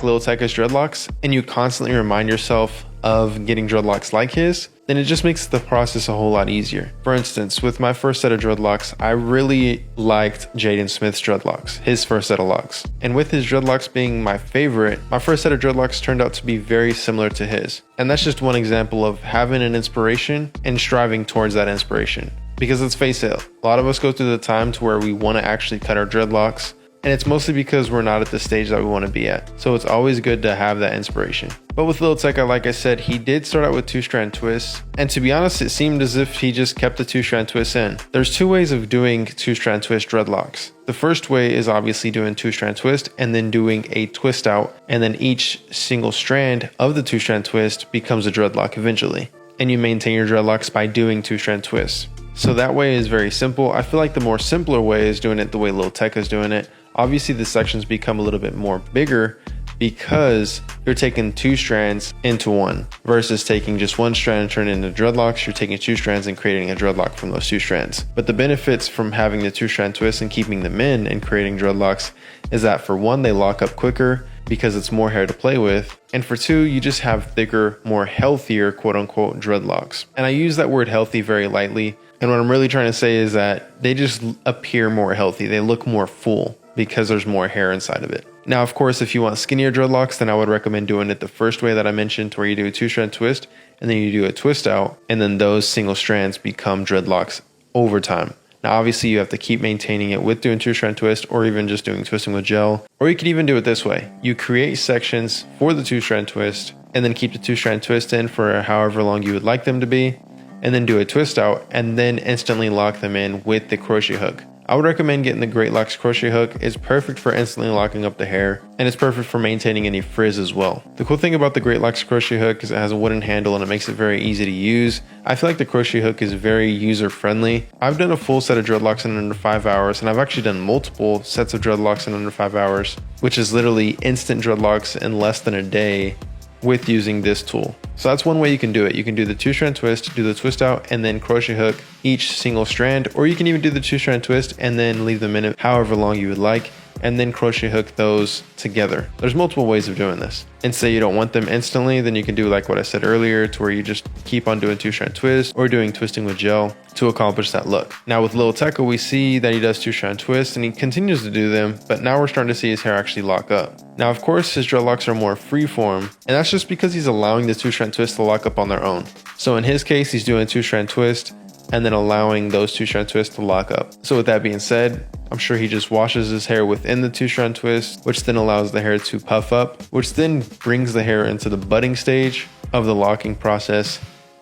Lil Tecca's dreadlocks and you constantly remind yourself of getting dreadlocks like his, then it just makes the process a whole lot easier. For instance, with my first set of dreadlocks, I really liked Jaden Smith's dreadlocks, his first set of locks. And with his dreadlocks being my favorite, my first set of dreadlocks turned out to be very similar to his. And that's just one example of having an inspiration and striving towards that inspiration. Because let's face it, a lot of us go through the time to where we want to actually cut our dreadlocks, and it's mostly because we're not at the stage that we want to be at. So it's always good to have that inspiration. But with Lil Tecca, like I said, he did start out with 2-strand twists. And to be honest, it seemed as if he just kept the 2-strand twists in. There's two ways of doing 2-strand twist dreadlocks. The first way is obviously doing 2-strand twist and then doing a twist out. And then each single strand of the 2-strand twist becomes a dreadlock eventually. And you maintain your dreadlocks by doing 2-strand twists. So that way is very simple. I feel like the more simpler way is doing it the way Lil Tecca is doing it. Obviously the sections become a little bit more bigger because you're taking 2 strands into one versus taking just 1 strand and turning it into dreadlocks. You're taking 2 strands and creating a dreadlock from those 2 strands. But the benefits from having the 2-strand twist and keeping them in and creating dreadlocks is that for one, they lock up quicker because it's more hair to play with. And for two, you just have thicker, more healthier, quote unquote, dreadlocks. And I use that word healthy very lightly. And what I'm really trying to say is that they just appear more healthy. They look more full because there's more hair inside of it. Now, of course, if you want skinnier dreadlocks, then I would recommend doing it the first way that I mentioned, where you do a 2-strand twist and then you do a twist out, and then those single strands become dreadlocks over time. Now, obviously, you have to keep maintaining it with doing 2-strand twist or even just doing twisting with gel. Or you could even do it this way. You create sections for the 2-strand twist and then keep the 2-strand twist in for however long you would like them to be, and then do a twist out and then instantly lock them in with the crochet hook. I would recommend getting the Dreadlocks crochet hook. It's perfect for instantly locking up the hair, and it's perfect for maintaining any frizz as well. The cool thing about the Dreadlocks crochet hook is it has a wooden handle and it makes it very easy to use. I feel like the crochet hook is very user friendly. I've done a full set of dreadlocks in under 5 hours, and I've actually done multiple sets of dreadlocks in under 5 hours, which is literally instant dreadlocks in less than a day with using this tool. So that's one way you can do it. You can do the 2-strand twist, do the twist out, and then crochet hook each single strand, or you can even do the 2-strand twist and then leave them in it however long you would like, and then crochet hook those together. There's multiple ways of doing this. And say you don't want them instantly, then you can do like what I said earlier, to where you just keep on doing 2-strand twist or doing twisting with gel to accomplish that look. Now with Lil Tecca, we see that he does 2-strand twists and he continues to do them, but now we're starting to see his hair actually lock up. Now, of course, his dreadlocks are more freeform, and that's just because he's allowing the 2-strand twist to lock up on their own. So in his case, he's doing 2-strand twist and then allowing those 2-strand twists to lock up. So with that being said, I'm sure he just washes his hair within the 2-strand twist, which then allows the hair to puff up, which then brings the hair into the budding stage of the locking process,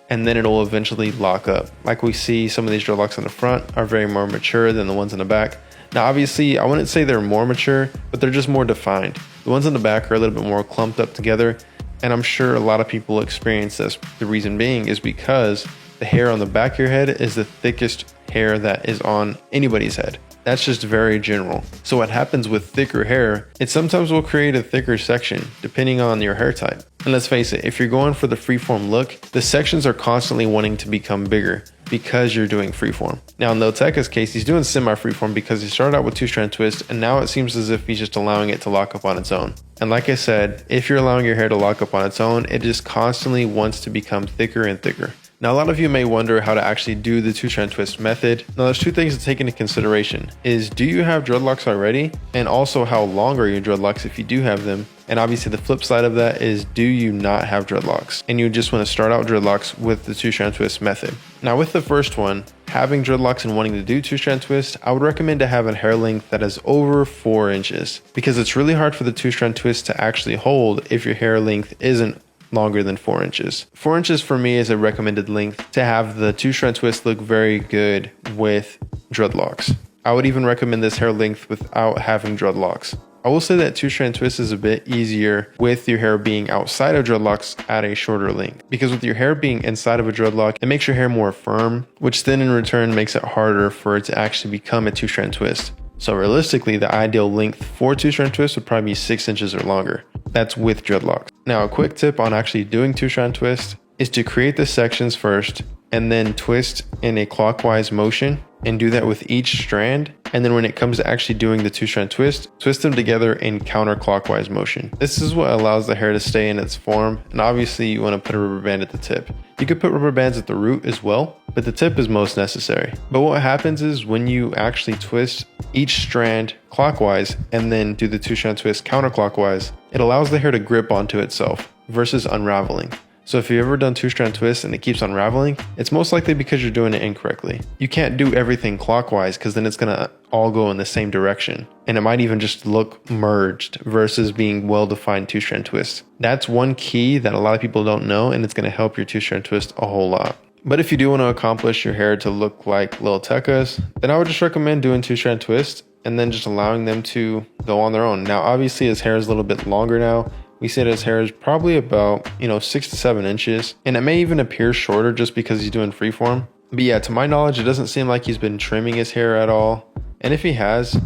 and then it'll eventually lock up. Like we see, some of these dreadlocks on the front are very more mature than the ones in the back. Now, obviously, I wouldn't say they're more mature, but they're just more defined. The ones in the back are a little bit more clumped up together, and I'm sure a lot of people experience this. The reason being is because the hair on the back of your head is the thickest hair that is on anybody's head. That's just very general. So what happens with thicker hair, it sometimes will create a thicker section depending on your hair type. And let's face it, if you're going for the freeform look, the sections are constantly wanting to become bigger because you're doing freeform. Now in Lil Tecca's case, he's doing semi-freeform because he started out with 2-strand twist, and now it seems as if he's just allowing it to lock up on its own. And like I said, if you're allowing your hair to lock up on its own, it just constantly wants to become thicker and thicker. Now, a lot of you may wonder how to actually do the 2-strand twist method. Now, there's 2 things to take into consideration. Is, do you have dreadlocks already? And also, how long are your dreadlocks if you do have them? And obviously the flip side of that is, do you not have dreadlocks? And you just want to start out dreadlocks with the 2-strand twist method. Now with the first one, having dreadlocks and wanting to do 2-strand twist, I would recommend to have a hair length that is over 4 inches, because it's really hard for the 2-strand twist to actually hold if your hair length isn't longer than 4 inches. 4 inches for me is a recommended length to have the 2-strand twist look very good with dreadlocks. I would even recommend this hair length without having dreadlocks. I will say that 2-strand twist is a bit easier with your hair being outside of dreadlocks at a shorter length, because with your hair being inside of a dreadlock, it makes your hair more firm, which then in return makes it harder for it to actually become a 2-strand twist. So realistically, the ideal length for 2-strand twist would probably be 6 inches or longer. That's with dreadlocks. Now, a quick tip on actually doing 2-strand twist is to create the sections first and then twist in a clockwise motion, and do that with each strand And then when it comes to actually doing the 2-strand twist, twist them together in counterclockwise motion. This is what allows the hair to stay in its form, and obviously you want to put a rubber band at the tip. You could put rubber bands at the root as well, but the tip is most necessary. But what happens is when you actually twist each strand clockwise and then do the 2-strand twist counterclockwise, it allows the hair to grip onto itself versus unraveling. So if you've ever done 2-strand twists and it keeps unraveling, it's most likely because you're doing it incorrectly. You can't do everything clockwise because then it's gonna all go in the same direction. And it might even just look merged versus being well-defined 2-strand twists. That's one key that a lot of people don't know, and it's gonna help your 2-strand twist a whole lot. But if you do want to accomplish your hair to look like Lil Tecca's, then I would just recommend doing 2-strand twists and then just allowing them to go on their own. Now, obviously his hair is a little bit longer now. We said his hair is probably about, 6 to 7 inches, and it may even appear shorter just because he's doing freeform. But yeah, to my knowledge, it doesn't seem like he's been trimming his hair at all. And if he has,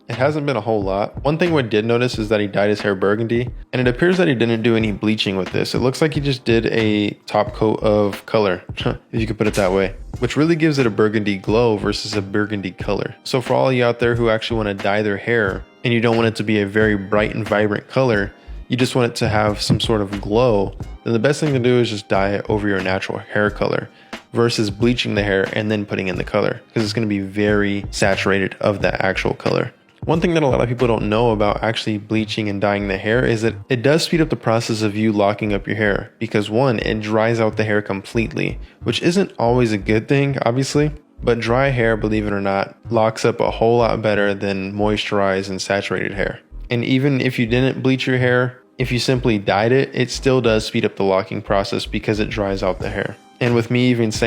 it hasn't been a whole lot. One thing we did notice is that he dyed his hair burgundy, and it appears that he didn't do any bleaching with this. It looks like he just did a top coat of color, if you could put it that way, which really gives it a burgundy glow versus a burgundy color. So for all of you out there who actually want to dye their hair, and you don't want it to be a very bright and vibrant color, you just want it to have some sort of glow, then the best thing to do is just dye it over your natural hair color versus bleaching the hair and then putting in the color, because it's going to be very saturated of that actual color. One thing that a lot of people don't know about actually bleaching and dyeing the hair is that it does speed up the process of you locking up your hair, because one, it dries out the hair completely, which isn't always a good thing, obviously. But dry hair, believe it or not, locks up a whole lot better than moisturized and saturated hair. And even if you didn't bleach your hair, if you simply dyed it, it still does speed up the locking process because it dries out the hair. And with me even saying